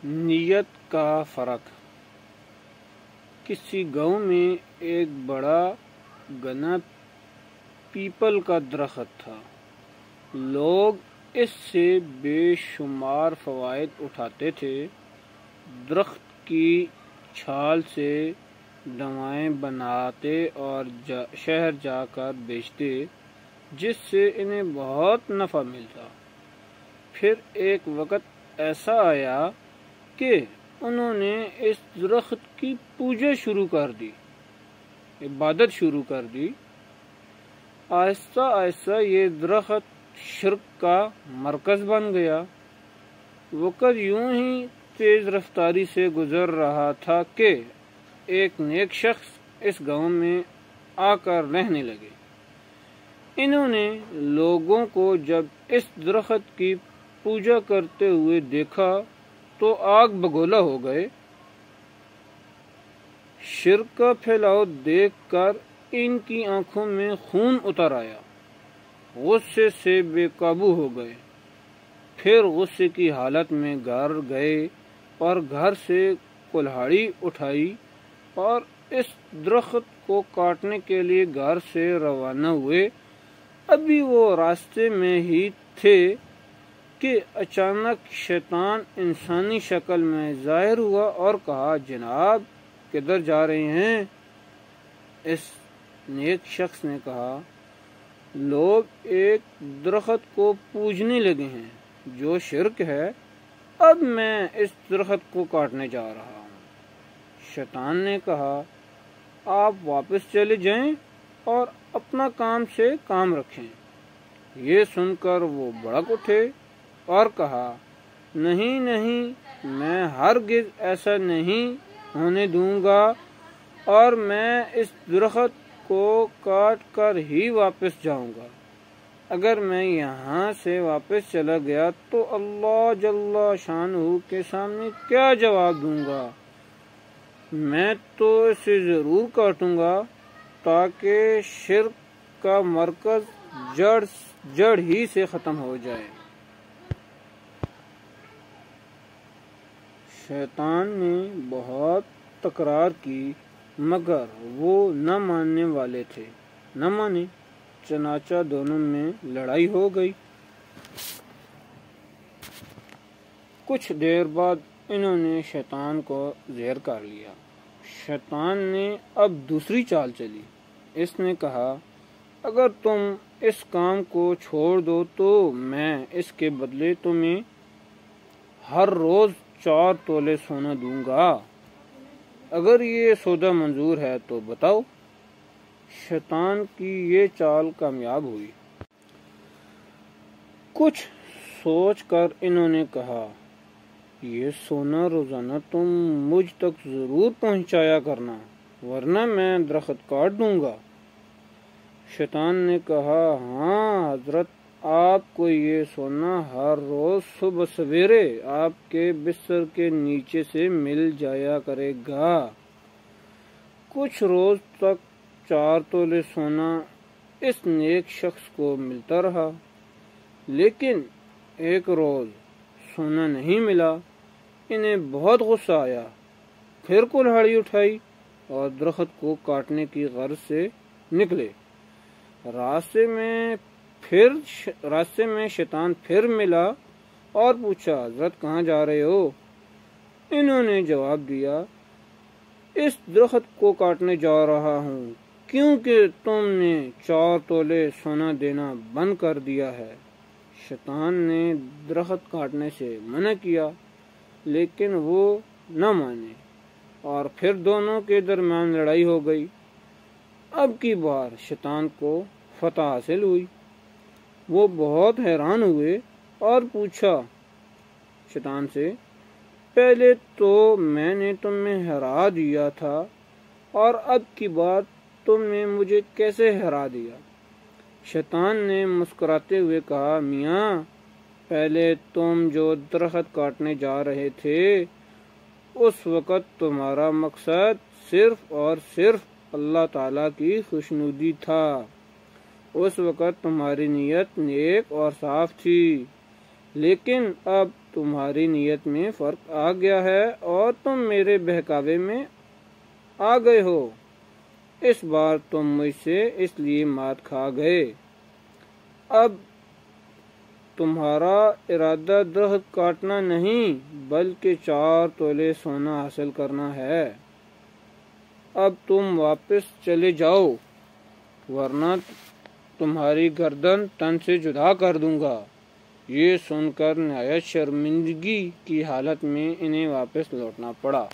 نیت کا فرق۔ کسی گاؤں میں ایک بڑا گنا پیپل کا درخت تھا۔ لوگ اس سے بے شمار فوائد اٹھاتے تھے۔ درخت کی چھال سے دوائیں بناتے اور شہر جا کر بیچتے، جس سے انہیں بہت نفع ملتا۔ پھر ایک وقت ایسا آیا کہ انہوں نے اس درخت کی پوجا شروع کر دی، عبادت شروع کر دی۔ آہستہ آہستہ یہ درخت شرک کا مرکز بن گیا۔ وقت یوں ہی تیز رفتاری سے گزر رہا تھا کہ ایک نیک شخص اس گاؤں میں آ کر رہنے لگے۔ انہوں نے لوگوں کو جب اس درخت کی پوجا کرتے ہوئے دیکھا تو آگ بگولا ہو گئے۔ شرک کا پھیلاؤ دیکھ کر ان کی آنکھوں میں خون اتر آیا، غصے سے بے قابو ہو گئے۔ پھر غصے کی حالت میں گھر گئے اور گھر سے کلہاڑی اٹھائی اور اس درخت کو کاٹنے کے لیے گھر سے روانہ ہوئے۔ ابھی وہ راستے میں ہی تھے کہ اچانک شیطان انسانی شکل میں ظاہر ہوا اور کہا، جناب کدھر جا رہے ہیں؟ اس نیک شخص نے کہا، لوگ ایک درخت کو پوجنے لگے ہیں جو شرک ہے، اب میں اس درخت کو کاٹنے جا رہا ہوں۔ شیطان نے کہا، آپ واپس چلے جائیں اور اپنا کام سے کام رکھیں۔ یہ سن کر وہ بھڑک اٹھے اور کہا، نہیں نہیں، میں ہرگز ایسا نہیں ہونے دوں گا اور میں اس درخت کو کاٹ کر ہی واپس جاؤں گا۔ اگر میں یہاں سے واپس چلا گیا تو اللہ جل شانہ کے سامنے کیا جواب دوں گا؟ میں تو اسے ضرور کاٹوں گا تاکہ شرک کا مرکز جڑ ہی سے ختم ہو جائے۔ شیطان نے بہت تکرار کی مگر وہ نہ ماننے والے تھے، نہ مانے۔ چنانچہ دونوں میں لڑائی ہو گئی۔ کچھ دیر بعد انہوں نے شیطان کو زیر کر لیا۔ شیطان نے اب دوسری چال چلی۔ اس نے کہا، اگر تم اس کام کو چھوڑ دو تو میں اس کے بدلے تمہیں ہر روز 4 تولے سونا دوں گا۔ اگر یہ سودا منظور ہے تو بتاؤ۔ شیطان کی یہ چال کامیاب ہوئی۔ کچھ سوچ کر انہوں نے کہا، یہ سونا روزانہ تم مجھ تک ضرور پہنچایا کرنا ورنہ میں درخت کاٹ دوں گا۔ شیطان نے کہا، ہاں حضرت، آپ کو یہ سونا ہر روز صبح سویرے آپ کے بستر کے نیچے سے مل جایا کرے گا۔ کچھ روز تک 4 تولے سونا اس نیک شخص کو ملتا رہا، لیکن ایک روز سونا نہیں ملا۔ انہیں بہت غصہ آیا، پھر کلہاڑی اٹھائی اور درخت کو کاٹنے کی غرض سے نکلے۔ راستے میں شیطان پھر ملا اور پوچھا، حضرت کہاں جا رہے ہو؟ انہوں نے جواب دیا، اس درخت کو کاٹنے جا رہا ہوں کیونکہ تم نے 4 تولے سونا دینا بند کر دیا ہے۔ شیطان نے درخت کاٹنے سے منع کیا لیکن وہ نہ مانے اور پھر دونوں کے درمیان لڑائی ہو گئی۔ اب کی بار شیطان کو فتح حاصل ہوئی۔ وہ بہت حیران ہوئے اور پوچھا شیطان سے، پہلے تو میں نے تمہیں ہرا دیا تھا اور اب کی بار تم نے مجھے کیسے ہرا دیا؟ شیطان نے مسکراتے ہوئے کہا، میاں پہلے تم جو درخت کاٹنے جا رہے تھے اس وقت تمہارا مقصد صرف اور صرف اللہ تعالیٰ کی خوشنودی تھا۔ اس وقت تمہاری نیت نیک اور صاف تھی، لیکن اب تمہاری نیت میں فرق آ گیا ہے اور تم میرے بہکاوے میں آ گئے ہو۔ اس بار تم مجھ سے اس لیے مات کھا گئے۔ اب تمہارا ارادہ درخت کاٹنا نہیں بلکہ 4 تولے سونا حاصل کرنا ہے۔ اب تم واپس چلے جاؤ ورنہ تمہاری گردن تن سے جدا کر دوں گا۔ یہ سن کر نہایت شرمندگی کی حالت میں انہیں واپس لوٹنا پڑا۔